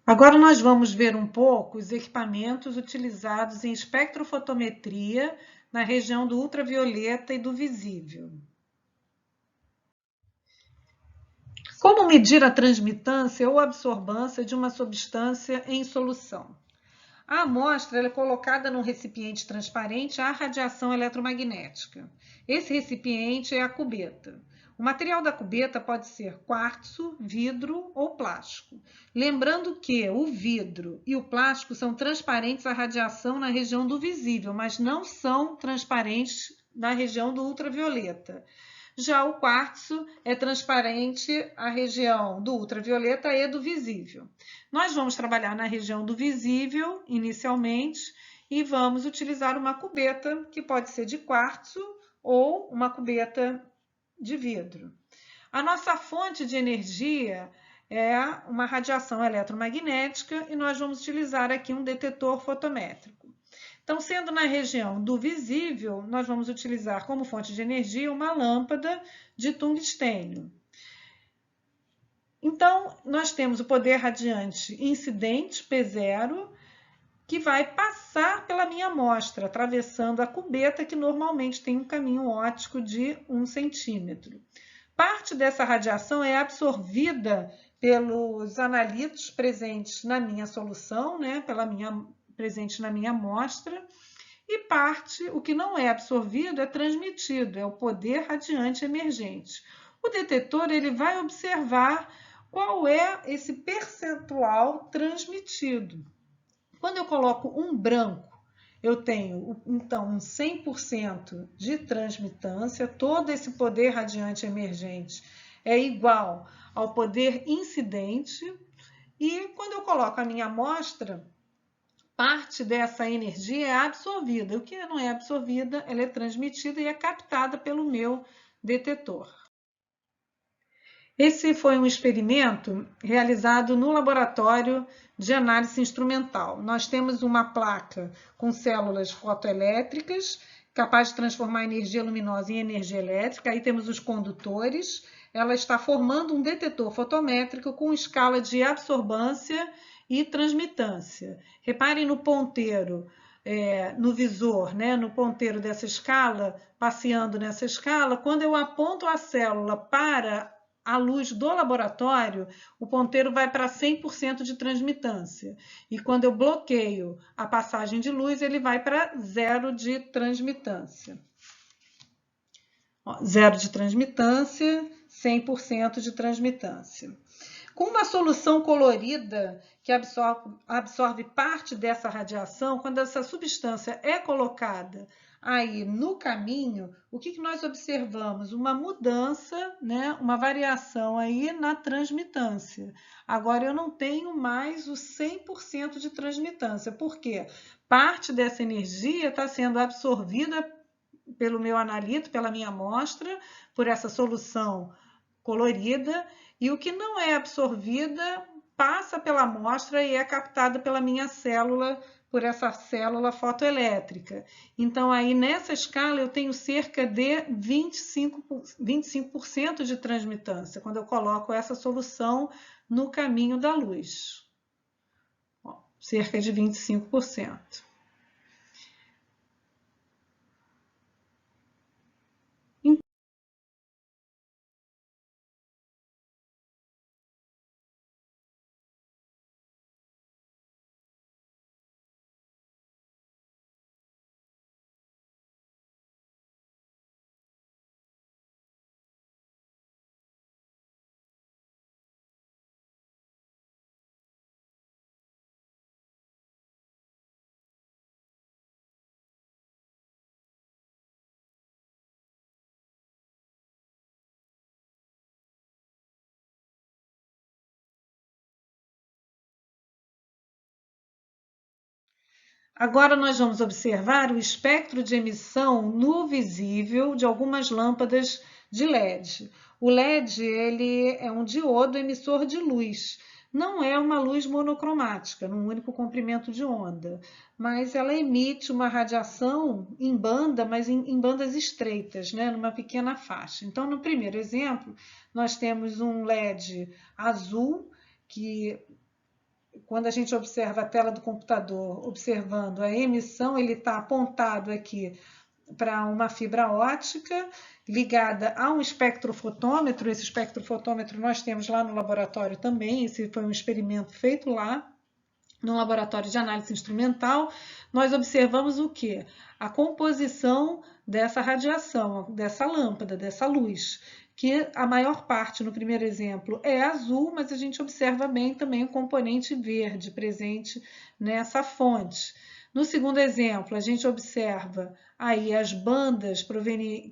Agora nós vamos ver um pouco os equipamentos utilizados em espectrofotometria na região do ultravioleta e do visível. Como medir a transmitância ou absorbância de uma substância em solução? A amostra é colocada num recipiente transparente à radiação eletromagnética. Esse recipiente é a cubeta. O material da cubeta pode ser quartzo, vidro ou plástico. Lembrando que o vidro e o plástico são transparentes à radiação na região do visível, mas não são transparentes na região do ultravioleta. Já o quartzo é transparente à região do ultravioleta e do visível. Nós vamos trabalhar na região do visível inicialmente e vamos utilizar uma cubeta que pode ser de quartzo ou uma cubeta de vidro. A nossa fonte de energia é uma radiação eletromagnética e nós vamos utilizar aqui um detetor fotométrico. Então, sendo na região do visível, nós vamos utilizar como fonte de energia uma lâmpada de tungstênio. Então, nós temos o poder radiante incidente, P0, que vai passar pela minha amostra, atravessando a cubeta, que normalmente tem um caminho óptico de 1 centímetro. Parte dessa radiação é absorvida pelos analitos presentes na minha solução, né, presente na minha amostra, e parte, o que não é absorvido, é transmitido, é o poder radiante emergente. O detetor ele vai observar qual é esse percentual transmitido. Quando eu coloco um branco, eu tenho, então, um 100% de transmitância, todo esse poder radiante emergente é igual ao poder incidente, e quando eu coloco a minha amostra, parte dessa energia é absorvida. O que não é absorvida, ela é transmitida e é captada pelo meu detetor. Esse foi um experimento realizado no laboratório de análise instrumental. Nós temos uma placa com células fotoelétricas, capaz de transformar energia luminosa em energia elétrica. Aí temos os condutores. Ela está formando um detetor fotométrico com escala de absorbância e transmitância. Reparem no ponteiro, no visor, né, no ponteiro dessa escala, passeando nessa escala. Quando eu aponto a célula para a luz do laboratório, o ponteiro vai para 100% de transmitância. E quando eu bloqueio a passagem de luz, ele vai para 0 de transmitância. 0 de transmitância, 100% de transmitância. Com uma solução colorida que absorve parte dessa radiação, quando essa substância é colocada aí no caminho, o que nós observamos? Uma mudança, né? Uma variação aí na transmitância. Agora eu não tenho mais o 100% de transmitância, porque parte dessa energia está sendo absorvida pelo meu analito, pela minha amostra, por essa solução colorida, e o que não é absorvida passa pela amostra e é captada pela minha célula, por essa célula fotoelétrica. Então, aí nessa escala eu tenho cerca de 25% de transmitância, quando eu coloco essa solução no caminho da luz. Cerca de 25%. Agora nós vamos observar o espectro de emissão no visível de algumas lâmpadas de LED. O LED ele é um diodo emissor de luz. Não é uma luz monocromática, num único comprimento de onda, mas ela emite uma radiação em banda, mas em bandas estreitas, né, numa pequena faixa. Então, no primeiro exemplo, nós temos um LED azul que quando a gente observa a tela do computador, observando a emissão, ele está apontado aqui para uma fibra ótica ligada a um espectrofotômetro. Esse espectrofotômetro nós temos lá no laboratório também, esse foi um experimento feito lá no laboratório de análise instrumental. Nós observamos o quê? A composição dessa radiação, dessa lâmpada, dessa luz, que a maior parte, no primeiro exemplo, é azul, mas a gente observa bem também o componente verde presente nessa fonte. No segundo exemplo, a gente observa aí as bandas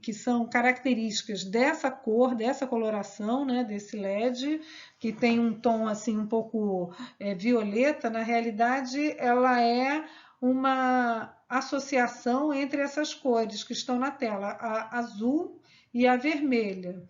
que são características dessa cor, dessa coloração, né, desse LED, que tem um tom assim um pouco violeta. Na realidade, ela é uma associação entre essas cores que estão na tela, a azul e a vermelha.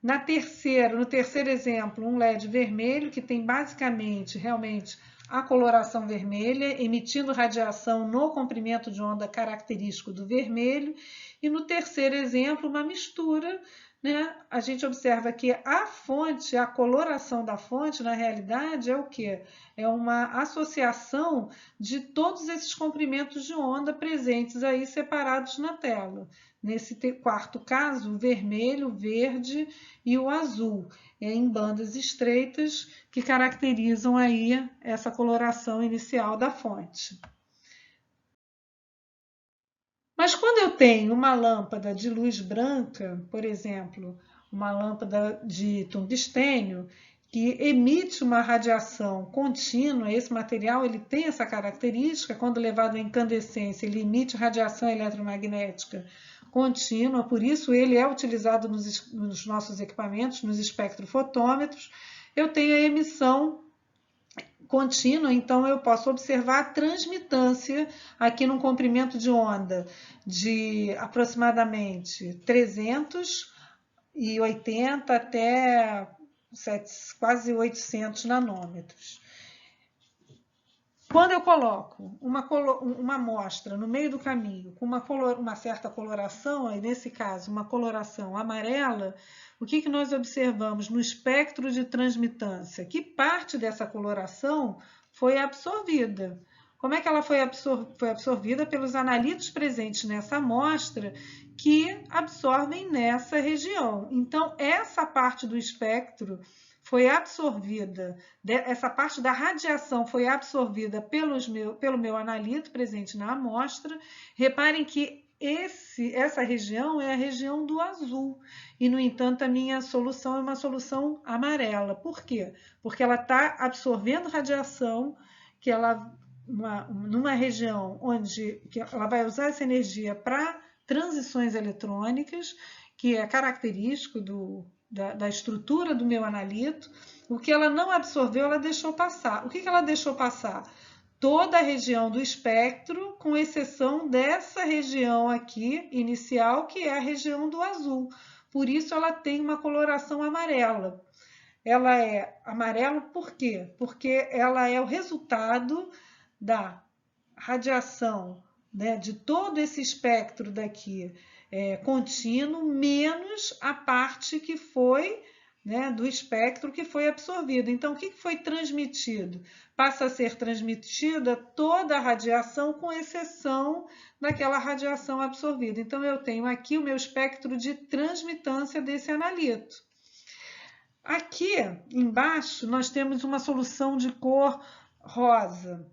No terceiro exemplo, um LED vermelho, que tem basicamente, realmente, a coloração vermelha, emitindo radiação no comprimento de onda característico do vermelho. E no terceiro exemplo, uma mistura, né? A gente observa que a fonte, a coloração da fonte, na realidade, é o quê? É uma associação de todos esses comprimentos de onda presentes aí separados na tela. Nesse quarto caso, o vermelho, o verde e o azul, em bandas estreitas que caracterizam aí essa coloração inicial da fonte. Mas quando eu tenho uma lâmpada de luz branca, por exemplo, uma lâmpada de tungstênio, que emite uma radiação contínua, esse material ele tem essa característica, quando levado à incandescência, ele emite radiação eletromagnética contínua, por isso ele é utilizado nos nossos equipamentos, nos espectrofotômetros. Eu tenho a emissão contínua, então eu posso observar a transmitância aqui num comprimento de onda de aproximadamente 380 até quase 800 nanômetros. Quando eu coloco uma amostra no meio do caminho com uma certa coloração, aí nesse caso uma coloração amarela, o que nós observamos no espectro de transmitância? Que parte dessa coloração foi absorvida. Como é que ela foi absorvida? Pelos analitos presentes nessa amostra que absorvem nessa região. Então, essa parte do espectro foi absorvida, essa parte da radiação foi absorvida pelo meu analito presente na amostra. Reparem que essa região é a região do azul e, no entanto, a minha solução é uma solução amarela. Por quê? Porque ela está absorvendo radiação, que numa região onde ela vai usar essa energia para transições eletrônicas, que é característico da estrutura do meu analito. O que ela não absorveu, ela deixou passar. O que ela deixou passar? Toda a região do espectro, com exceção dessa região aqui, inicial, que é a região do azul. Por isso, ela tem uma coloração amarela. Ela é amarela por quê? Porque ela é o resultado da radiação, né, de todo esse espectro daqui, contínuo, menos a parte que foi, né, do espectro que foi absorvido. Então, o que foi transmitido? Passa a ser transmitida toda a radiação, com exceção daquela radiação absorvida. Então, eu tenho aqui o meu espectro de transmitância desse analito. Aqui embaixo, nós temos uma solução de cor rosa,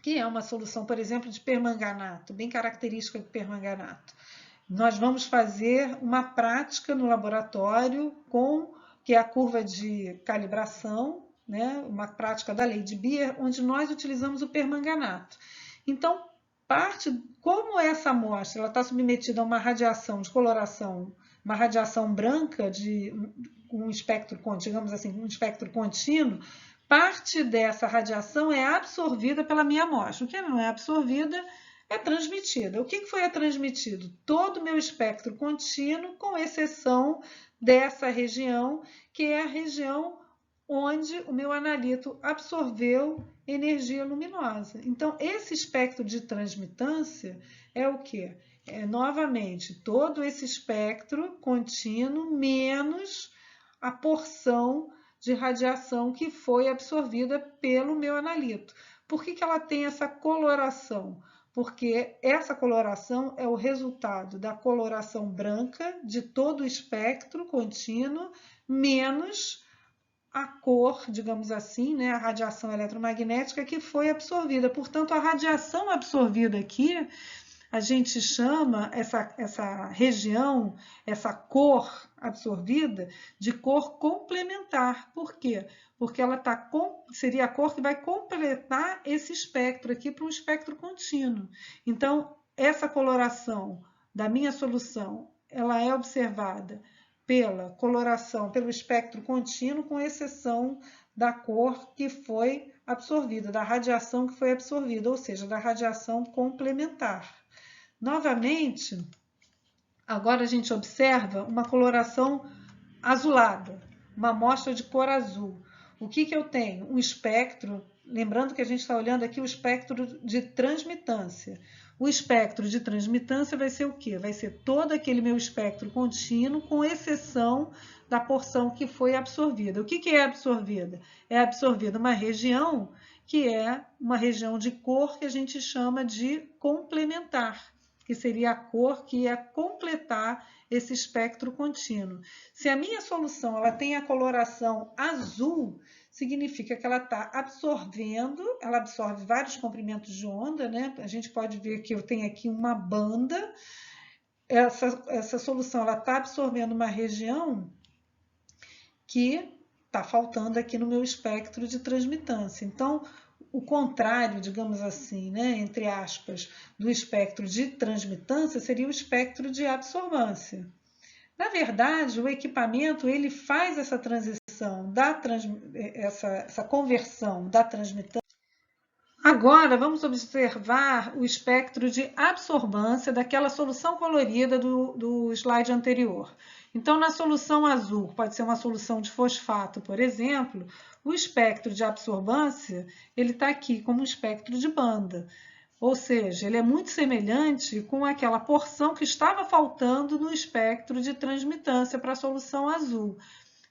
que é uma solução, por exemplo, de permanganato, bem característica do permanganato. Nós vamos fazer uma prática no laboratório que é a curva de calibração, né? Uma prática da lei de Beer, onde nós utilizamos o permanganato. Então, como essa amostra está submetida a uma radiação de coloração, uma radiação branca de um espectro, digamos assim, um espectro contínuo, parte dessa radiação é absorvida pela minha amostra. O que não é absorvida é transmitida. O que foi transmitido? Todo o meu espectro contínuo, com exceção dessa região, que é a região onde o meu analito absorveu energia luminosa. Então, esse espectro de transmitância é o quê? Novamente, todo esse espectro contínuo menos a porção de radiação que foi absorvida pelo meu analito. Por que ela tem essa coloração? Porque essa coloração é o resultado da coloração branca de todo o espectro contínuo, menos a cor, digamos assim, né, a radiação eletromagnética que foi absorvida. Portanto, a radiação absorvida aqui, a gente chama essa região, essa cor absorvida, de cor complementar. Por quê? Porque ela seria a cor que vai completar esse espectro aqui para um espectro contínuo. Então, essa coloração da minha solução, ela é observada pela coloração, pelo espectro contínuo, com exceção da cor que foi absorvida, da radiação que foi absorvida, ou seja, da radiação complementar. Novamente, agora a gente observa uma coloração azulada, uma amostra de cor azul. O que eu tenho? Um espectro, lembrando que a gente está olhando aqui o espectro de transmitância. O espectro de transmitância vai ser o quê? Vai ser todo aquele meu espectro contínuo, com exceção da porção que foi absorvida. O que é absorvida? É absorvida uma região que é uma região de cor que a gente chama de complementar, que seria a cor que ia completar esse espectro contínuo. Se a minha solução ela tem a coloração azul, significa que ela está absorvendo, ela absorve vários comprimentos de onda, né? A gente pode ver que eu tenho aqui uma banda. Essa solução ela está absorvendo uma região que está faltando aqui no meu espectro de transmitância. Então, o contrário, digamos assim, né, entre aspas, do espectro de transmitância seria o espectro de absorvância. Na verdade, o equipamento ele faz essa transição, essa conversão da transmitância. Agora, vamos observar o espectro de absorbância daquela solução colorida do slide anterior. Então, na solução azul, pode ser uma solução de fosfato, por exemplo, o espectro de absorbância ele está aqui como um espectro de banda. Ou seja, ele é muito semelhante com aquela porção que estava faltando no espectro de transmitância para a solução azul.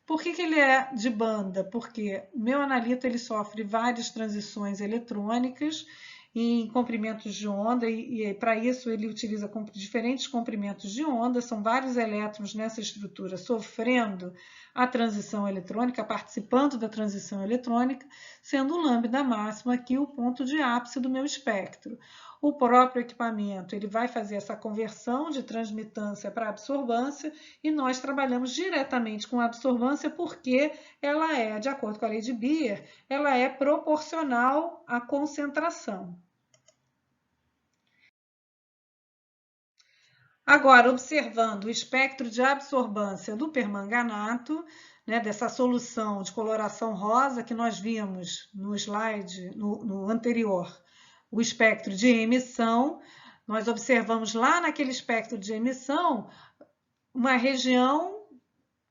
Por que ele é de banda? Porque o meu analito ele sofre várias transições eletrônicas em comprimentos de onda e para isso ele utiliza diferentes comprimentos de onda, são vários elétrons nessa estrutura sofrendo a transição eletrônica, participando da transição eletrônica, sendo o lambda máximo aqui o ponto de ápice do meu espectro. O próprio equipamento ele vai fazer essa conversão de transmitância para absorbância e nós trabalhamos diretamente com a absorvância porque ela é, de acordo com a lei de Beer, ela é proporcional à concentração. Agora, observando o espectro de absorbância do permanganato, né, dessa solução de coloração rosa que nós vimos no slide no anterior, o espectro de emissão, nós observamos lá naquele espectro de emissão uma região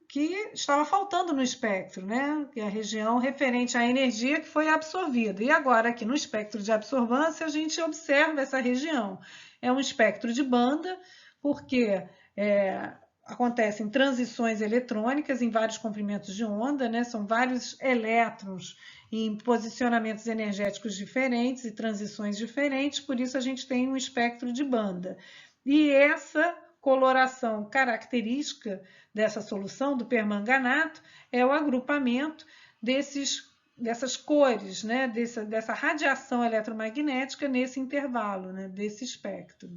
que estava faltando no espectro, né? Que é a região referente à energia que foi absorvida. E agora, aqui no espectro de absorvância, a gente observa essa região. É um espectro de banda, porque acontecem transições eletrônicas em vários comprimentos de onda, né? São vários elétrons em posicionamentos energéticos diferentes e transições diferentes, por isso a gente tem um espectro de banda. E essa coloração característica dessa solução do permanganato é o agrupamento dessas cores, né? dessa radiação eletromagnética nesse intervalo, né? Desse espectro.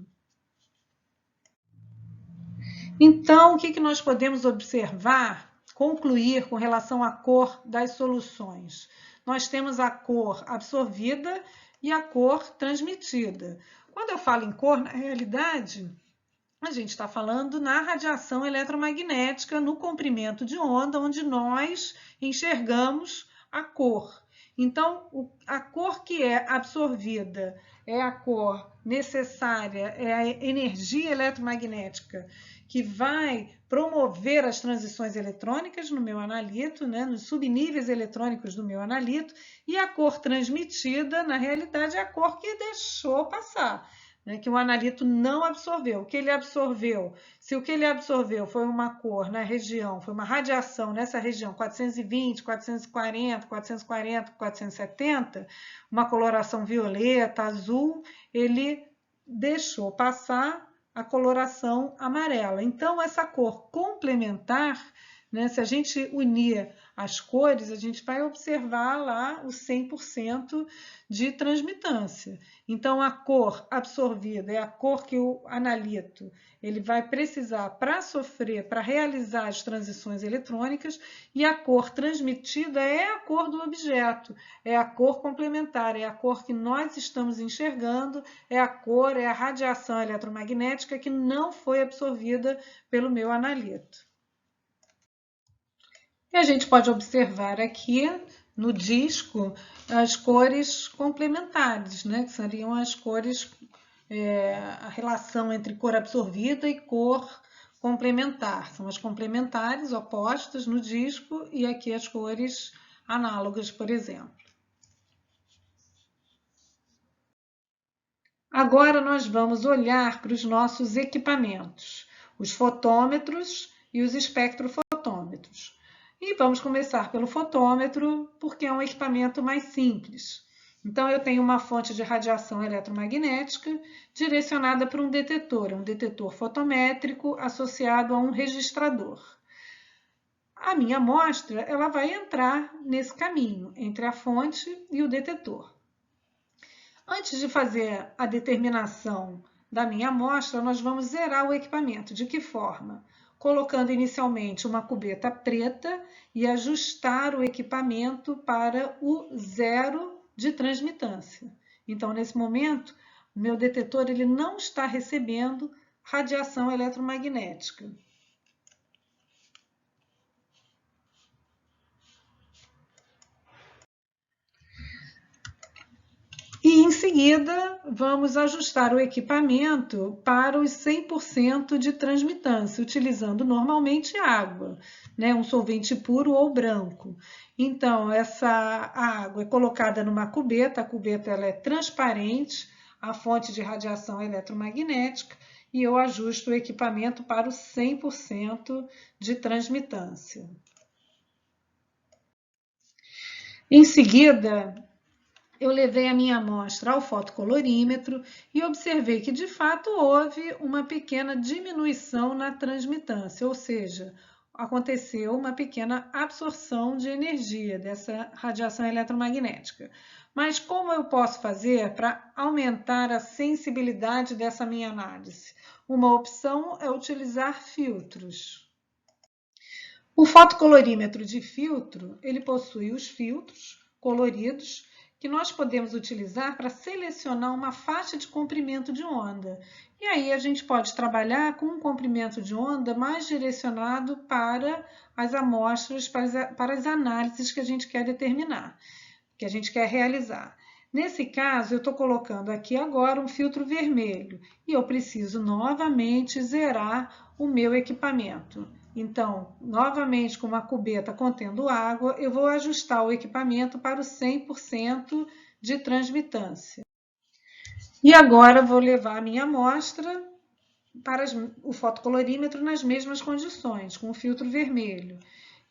Então, o que nós podemos observar, concluir com relação à cor das soluções? Nós temos a cor absorvida e a cor transmitida. Quando eu falo em cor, na realidade, a gente está falando na radiação eletromagnética, no comprimento de onda, onde nós enxergamos a cor. Então, a cor que é absorvida é a cor necessária, é a energia eletromagnética que vai promover as transições eletrônicas no meu analito, né, nos subníveis eletrônicos do meu analito, e a cor transmitida, na realidade, é a cor que deixou passar. né, que o analito não absorveu. O que ele absorveu? Se o que ele absorveu foi uma cor na região, foi uma radiação nessa região 420, 440, 440, 470, uma coloração violeta, azul, ele deixou passar a coloração amarela. Então, essa cor complementar, né, se a gente unir as cores, a gente vai observar lá o 100% de transmitância. Então, a cor absorvida é a cor que o analito ele vai precisar para sofrer, para realizar as transições eletrônicas, e a cor transmitida é a cor do objeto, é a cor complementar, é a cor que nós estamos enxergando, é a cor, é a radiação eletromagnética que não foi absorvida pelo meu analito. E a gente pode observar aqui no disco as cores complementares, né? Que seriam as cores, a relação entre cor absorvida e cor complementar. São as complementares opostas no disco e aqui as cores análogas, por exemplo. Agora nós vamos olhar para os nossos equipamentos, os fotômetros e os espectrofotômetros. E vamos começar pelo fotômetro, porque é um equipamento mais simples. Então, eu tenho uma fonte de radiação eletromagnética direcionada para um detetor fotométrico associado a um registrador. A minha amostra ela vai entrar nesse caminho entre a fonte e o detetor. Antes de fazer a determinação da minha amostra, nós vamos zerar o equipamento. De que forma? Colocando inicialmente uma cubeta preta e ajustar o equipamento para o zero de transmitância. Então, nesse momento, o meu detetor ele não está recebendo radiação eletromagnética. E em seguida, vamos ajustar o equipamento para os 100% de transmitância, utilizando normalmente água, né? Um solvente puro ou branco. Então, essa água é colocada numa cubeta, a cubeta ela é transparente, a fonte de radiação eletromagnética, e eu ajusto o equipamento para o 100% de transmitância. Em seguida, eu levei a minha amostra ao fotocolorímetro e observei que, de fato, houve uma pequena diminuição na transmitância, ou seja, aconteceu uma pequena absorção de energia dessa radiação eletromagnética. Mas como eu posso fazer para aumentar a sensibilidade dessa minha análise? Uma opção é utilizar filtros. O fotocolorímetro de filtro, ele possui os filtros coloridos que nós podemos utilizar para selecionar uma faixa de comprimento de onda. E aí a gente pode trabalhar com um comprimento de onda mais direcionado para as amostras, para as análises que a gente quer determinar, que a gente quer realizar. Nesse caso, eu estou colocando aqui agora um filtro vermelho e eu preciso novamente zerar o meu equipamento. Então, novamente com uma cubeta contendo água, eu vou ajustar o equipamento para o 100% de transmitância. E agora vou levar a minha amostra para o fotocolorímetro nas mesmas condições, com o filtro vermelho.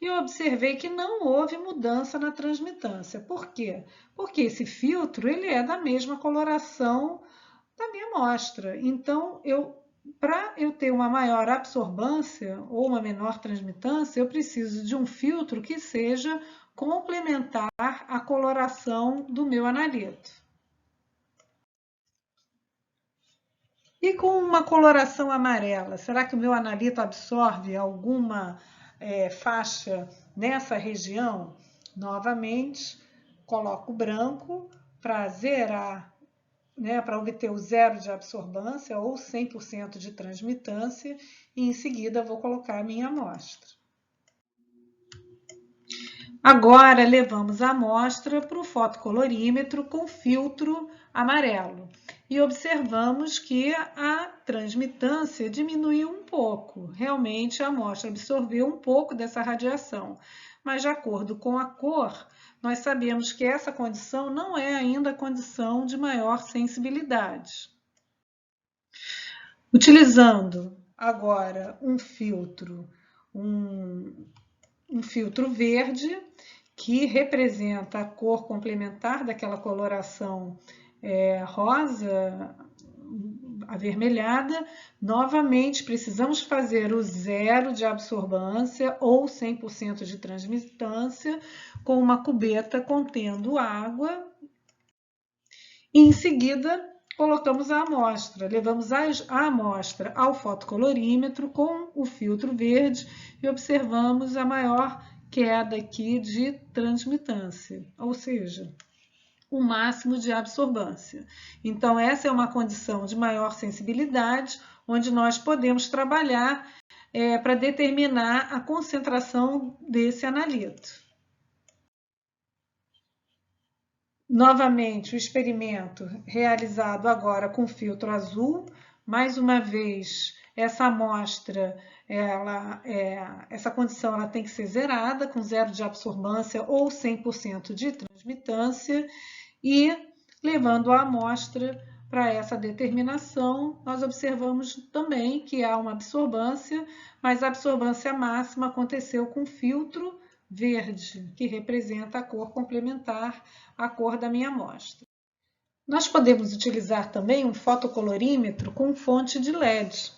E eu observei que não houve mudança na transmitância. Por quê? Porque esse filtro ele é da mesma coloração da minha amostra. Então, para eu ter uma maior absorbância ou uma menor transmitância, eu preciso de um filtro que seja complementar à coloração do meu analito. E com uma coloração amarela, será que o meu analito absorve alguma faixa nessa região? Novamente, coloco branco para zerar, né, para obter o zero de absorbância ou 100% de transmitância, e em seguida vou colocar a minha amostra. Agora levamos a amostra para o fotocolorímetro com filtro amarelo e observamos que a transmitância diminuiu um pouco. Realmente a amostra absorveu um pouco dessa radiação, mas de acordo com a cor, nós sabemos que essa condição não é ainda a condição de maior sensibilidade. Utilizando agora um filtro verde, que representa a cor complementar daquela coloração rosa avermelhada. Novamente, precisamos fazer o 0 de absorbância ou 100% de transmitância com uma cubeta contendo água. E, em seguida, colocamos a amostra. Levamos a amostra ao fotocolorímetro com o filtro verde e observamos a maior queda aqui de transmitância, ou seja, o máximo de absorbância. Então, essa é uma condição de maior sensibilidade, onde nós podemos trabalhar para determinar a concentração desse analito. Novamente, o experimento realizado agora com filtro azul. Mais uma vez, essa amostra, essa condição ela tem que ser zerada, com 0 de absorbância ou 100% de transmitância. E, levando a amostra para essa determinação, nós observamos também que há uma absorbância, mas a absorbância máxima aconteceu com filtro verde, que representa a cor complementar à cor da minha amostra. Nós podemos utilizar também um fotocolorímetro com fonte de LED.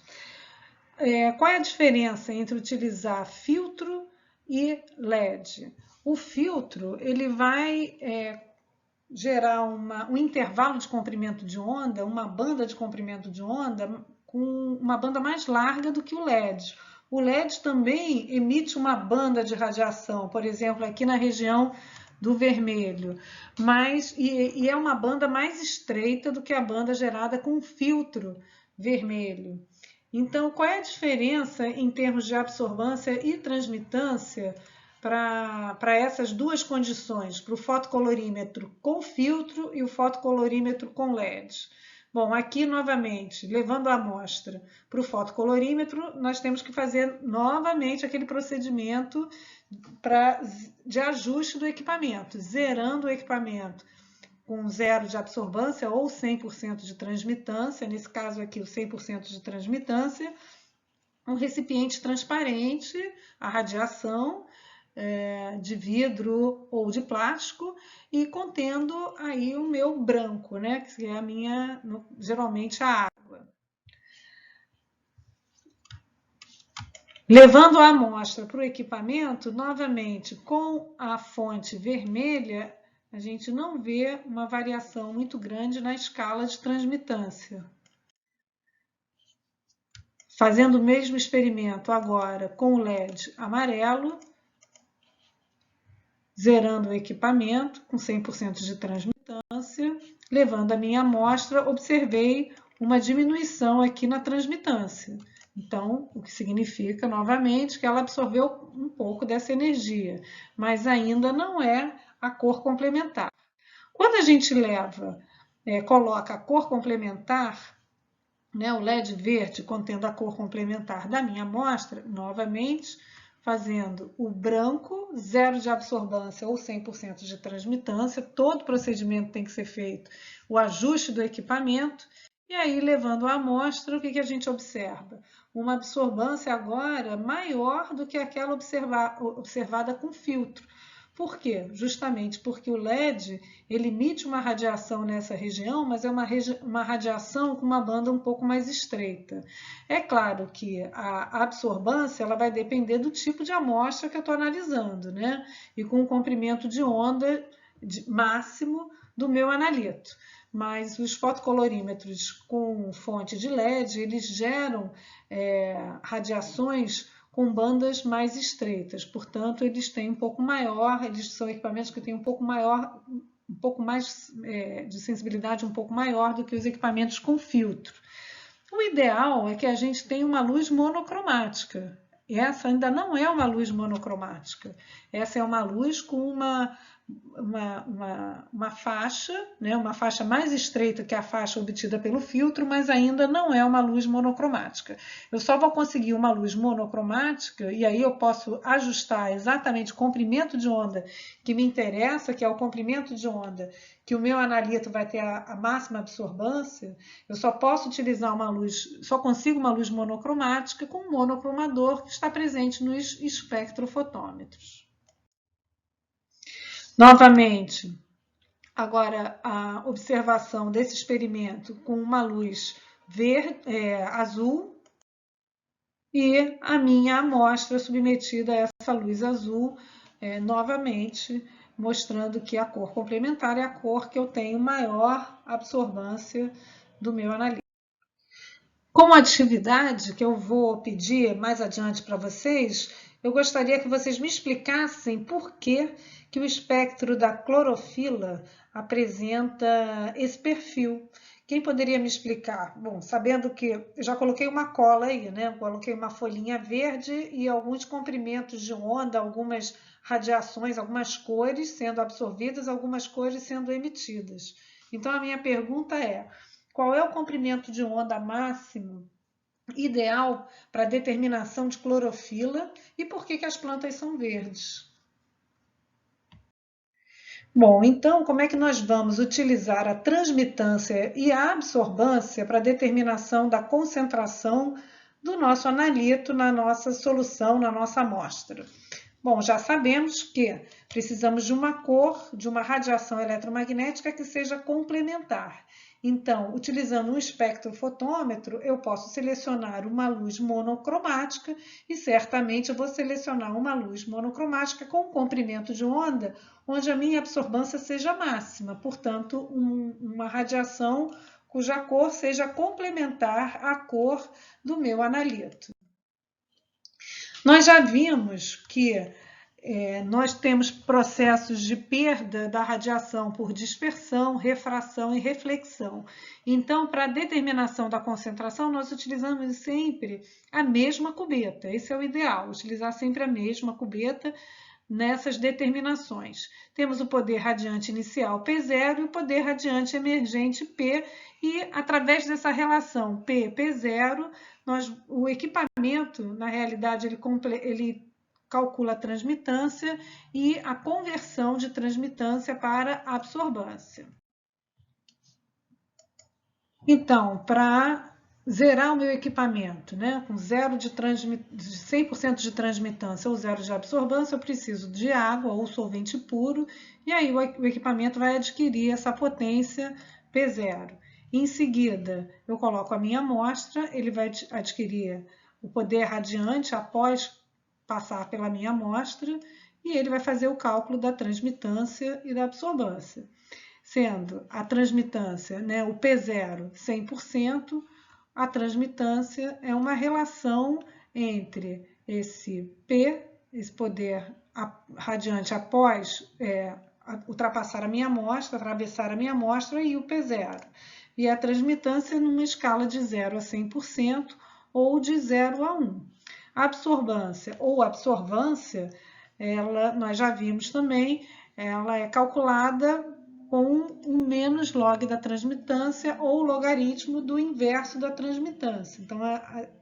Qual é a diferença entre utilizar filtro e LED? O filtro ele vai gerar um intervalo de comprimento de onda, uma banda de comprimento de onda com uma banda mais larga do que o LED. O LED também emite uma banda de radiação, por exemplo, aqui na região do vermelho, e é uma banda mais estreita do que a banda gerada com o filtro vermelho. Então, qual é a diferença em termos de absorbância e transmitância para essas duas condições, para o fotocolorímetro com filtro e o fotocolorímetro com LED? Bom, aqui novamente, levando a amostra para o fotocolorímetro, nós temos que fazer novamente aquele procedimento de ajuste do equipamento, zerando o equipamento com 0 de absorbância ou 100% de transmitância, nesse caso aqui o 100% de transmitância, um recipiente transparente, a radiação, de vidro ou de plástico e contendo aí o meu branco, né, que é geralmente a água. Levando a amostra para o equipamento, novamente com a fonte vermelha, a gente não vê uma variação muito grande na escala de transmitância. Fazendo o mesmo experimento agora com o LED amarelo, zerando o equipamento com 100% de transmitância, levando a minha amostra, observei uma diminuição aqui na transmitância. Então, o que significa, novamente, que ela absorveu um pouco dessa energia, mas ainda não é a cor complementar. Quando a gente coloca a cor complementar, né, o LED verde contendo a cor complementar da minha amostra, novamente, fazendo o branco, 0 de absorbância ou 100% de transmitância, todo procedimento tem que ser feito, o ajuste do equipamento, e aí levando a amostra, o que a gente observa? Uma absorbância agora maior do que aquela observada com filtro. Por quê? Justamente porque o LED ele emite uma radiação nessa região, mas é uma radiação com uma banda um pouco mais estreita. É claro que a absorbância ela vai depender do tipo de amostra que eu estou analisando, né? E com o comprimento de onda máximo do meu analito. Mas os fotocolorímetros com fonte de LED, eles geram radiações com bandas mais estreitas, portanto, eles têm um pouco maior, eles são equipamentos que têm um pouco mais de sensibilidade um pouco maior do que os equipamentos com filtro. O ideal é que a gente tenha uma luz monocromática. Essa ainda não é uma luz monocromática. Essa é uma luz com uma uma faixa, né, uma faixa mais estreita que a faixa obtida pelo filtro, mas ainda não é uma luz monocromática. Eu só vou conseguir uma luz monocromática, e aí eu posso ajustar exatamente o comprimento de onda que me interessa, que é o comprimento de onda que o meu analito vai ter a máxima absorbância. Eu só posso utilizar uma luz, só consigo uma luz monocromática com um monocromador que está presente nos espectrofotômetros. Novamente, agora a observação desse experimento com uma luz azul e a minha amostra submetida a essa luz azul, novamente mostrando que a cor complementar é a cor que eu tenho maior absorvância do meu analista. Como atividade que eu vou pedir mais adiante para vocês, eu gostaria que vocês me explicassem por que o espectro da clorofila apresenta esse perfil. Quem poderia me explicar? Bom, sabendo que eu já coloquei uma cola aí, né? Coloquei uma folhinha verde e alguns comprimentos de onda, algumas radiações, algumas cores sendo absorvidas, algumas cores sendo emitidas. Então, a minha pergunta é: qual é o comprimento de onda máximo ideal para a determinação de clorofila e por que as plantas são verdes? Bom, então como é que nós vamos utilizar a transmitância e a absorbância para a determinação da concentração do nosso analito na nossa solução, na nossa amostra? Bom, já sabemos que precisamos de uma cor, de uma radiação eletromagnética que seja complementar. Então, utilizando um espectrofotômetro, eu posso selecionar uma luz monocromática e certamente eu vou selecionar uma luz monocromática com um comprimento de onda onde a minha absorbância seja máxima, portanto, uma radiação cuja cor seja complementar à cor do meu analito. Nós já vimos que nós temos processos de perda da radiação por dispersão, refração e reflexão. Então, para a determinação da concentração, nós utilizamos sempre a mesma cubeta. Esse é o ideal, utilizar sempre a mesma cubeta nessas determinações. Temos o poder radiante inicial P0 e o poder radiante emergente P, e através dessa relação P-P0, o equipamento, na realidade, ele calcula a transmitância e a conversão de transmitância para absorbância. Então, para zerar o meu equipamento, né, com 100% de transmitância ou 0 de absorbância, eu preciso de água ou solvente puro, e aí o equipamento vai adquirir essa potência P0. Em seguida, eu coloco a minha amostra, ele vai adquirir o poder radiante após passar pela minha amostra, e ele vai fazer o cálculo da transmitância e da absorbância. Sendo a transmitância, né, o P0, 100%, a transmitância é uma relação entre esse P, esse poder radiante após ultrapassar a minha amostra, atravessar a minha amostra, e o P0. E a transmitância numa escala de 0 a 100% ou de 0 a 1. A absorbância ou absorvância, nós já vimos também, ela é calculada com um menos log da transmitância ou logaritmo do inverso da transmitância. Então,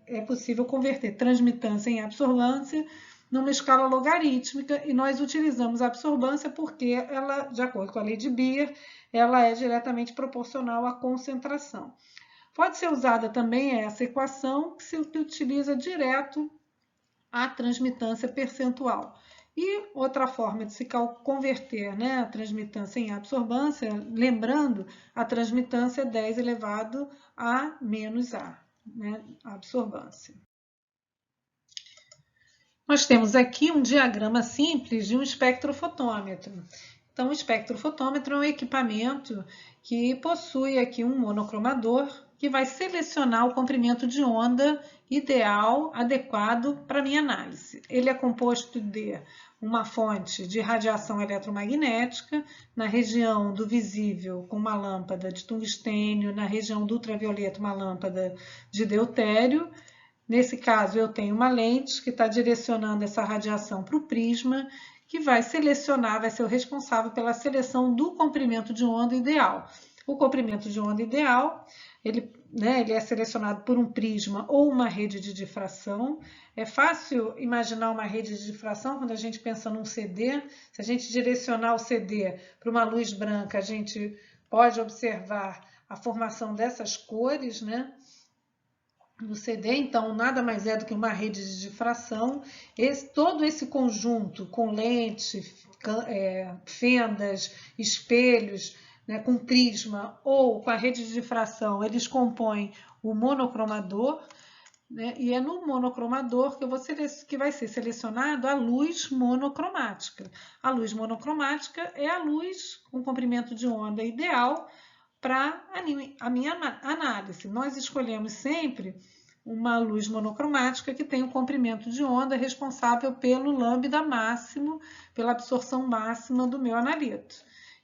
é possível converter transmitância em absorvância numa escala logarítmica, e nós utilizamos a absorvância porque ela, de acordo com a lei de Beer, ela é diretamente proporcional à concentração. Pode ser usada também essa equação que se utiliza direto a transmitância percentual. E outra forma de se converter, né, a transmitância em absorbância, lembrando, a transmitância é 10 elevado a menos A, né, a absorbância. Nós temos aqui um diagrama simples de um espectrofotômetro. Então, o espectrofotômetro é um equipamento que possui aqui um monocromador que vai selecionar o comprimento de onda ideal, adequado para a minha análise. Ele é composto de uma fonte de radiação eletromagnética, na região do visível com uma lâmpada de tungstênio, na região do ultravioleta uma lâmpada de deutério. Nesse caso, eu tenho uma lente que está direcionando essa radiação para o prisma, que vai selecionar, vai ser o responsável pela seleção do comprimento de onda ideal. O comprimento de onda ideal, ele é selecionado por um prisma ou uma rede de difração. É fácil imaginar uma rede de difração quando a gente pensa num CD. Se a gente direcionar o CD para uma luz branca, a gente pode observar a formação dessas cores, né, no CD. Então, nada mais é do que uma rede de difração. Todo esse conjunto com lente, fendas, espelhos, né, com prisma ou com a rede de difração, eles compõem o monocromador, né, e é no monocromador que vai ser selecionado a luz monocromática. A luz monocromática é a luz com comprimento de onda ideal para a minha análise. Nós escolhemos sempre uma luz monocromática que tem um comprimento de onda responsável pelo lambda máximo, pela absorção máxima do meu analito.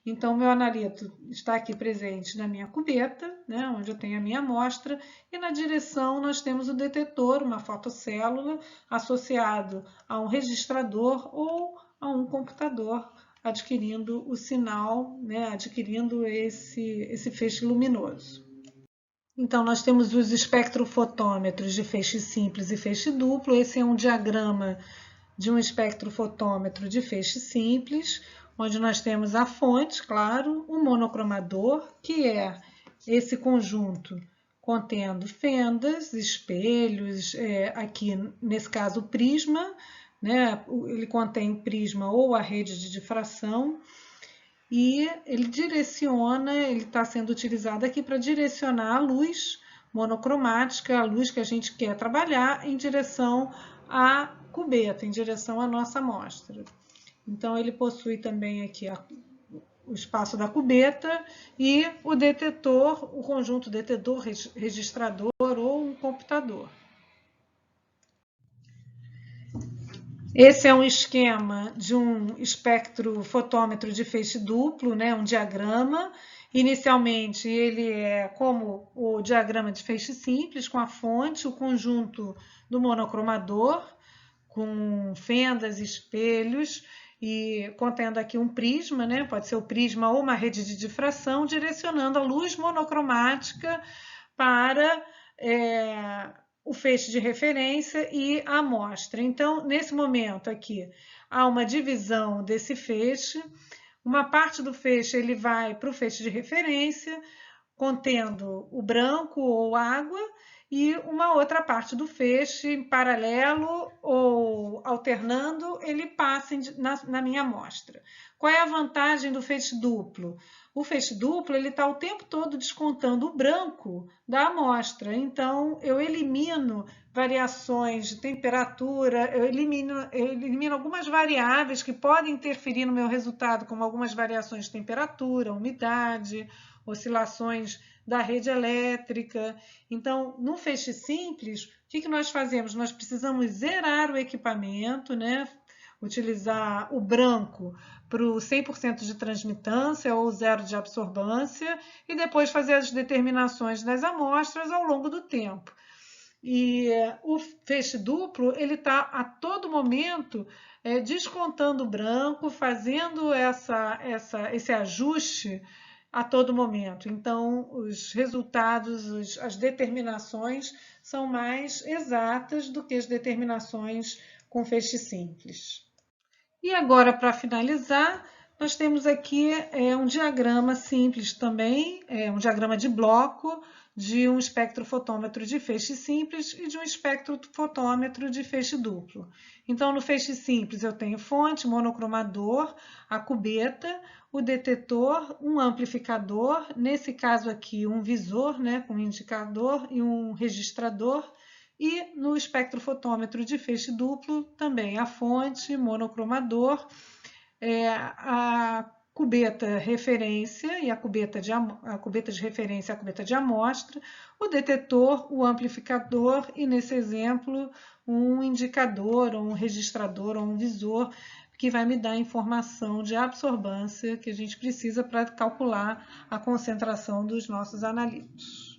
Então, o meu analito está aqui presente na minha cubeta, né, onde eu tenho a minha amostra, e na direção nós temos o detetor, uma fotocélula, associado a um registrador ou a um computador, adquirindo o sinal, né, adquirindo esse feixe luminoso. Então, nós temos os espectrofotômetros de feixe simples e feixe duplo. Esse é um diagrama de um espectrofotômetro de feixe simples, onde nós temos a fonte, claro, o monocromador, que é esse conjunto contendo fendas, espelhos, aqui nesse caso o prisma, né? Ele contém o prisma ou a rede de difração, e ele está sendo utilizado aqui para direcionar a luz monocromática, a luz que a gente quer trabalhar, em direção à cubeta, em direção à nossa amostra. Então, ele possui também aqui o espaço da cubeta e o detetor, o conjunto detetor, registrador ou um computador. Esse é um esquema de um espectrofotômetro de feixe duplo, né, um diagrama. Inicialmente, ele é como o diagrama de feixe simples, com a fonte, o conjunto do monocromador, com fendas, espelhos, e contendo aqui um prisma, né, pode ser o prisma ou uma rede de difração, direcionando a luz monocromática para o feixe de referência e a amostra. Então, nesse momento aqui, há uma divisão desse feixe. Uma parte do feixe ele vai para o feixe de referência, contendo o branco ou água, e uma outra parte do feixe, em paralelo ou alternando, ele passa na minha amostra. Qual é a vantagem do feixe duplo? O feixe duplo está o tempo todo descontando o branco da amostra, então eu elimino variações de temperatura, eu elimino algumas variáveis que podem interferir no meu resultado, como algumas variações de temperatura, umidade, oscilações da rede elétrica. Então, no feixe simples, o que nós fazemos? Nós precisamos zerar o equipamento, né? Utilizar o branco para o 100% de transmitância ou zero de absorbância e depois fazer as determinações das amostras ao longo do tempo. E o feixe duplo, ele está a todo momento descontando o branco, fazendo esse ajuste a todo momento. Então, os resultados, as determinações são mais exatas do que as determinações com feixe simples. E agora, para finalizar, nós temos aqui um diagrama simples também, um diagrama de bloco de um espectrofotômetro de feixe simples e de um espectrofotômetro de feixe duplo. Então, no feixe simples, eu tenho fonte, monocromador, a cubeta, o detetor, um amplificador, nesse caso aqui um visor, né, com um indicador e um registrador, e no espectrofotômetro de feixe duplo também a fonte, monocromador, a cubeta referência e a cubeta de referência e a cubeta de amostra, o detetor, o amplificador e, nesse exemplo, um indicador, ou um registrador, ou um visor, que vai me dar a informação de absorbância que a gente precisa para calcular a concentração dos nossos analitos.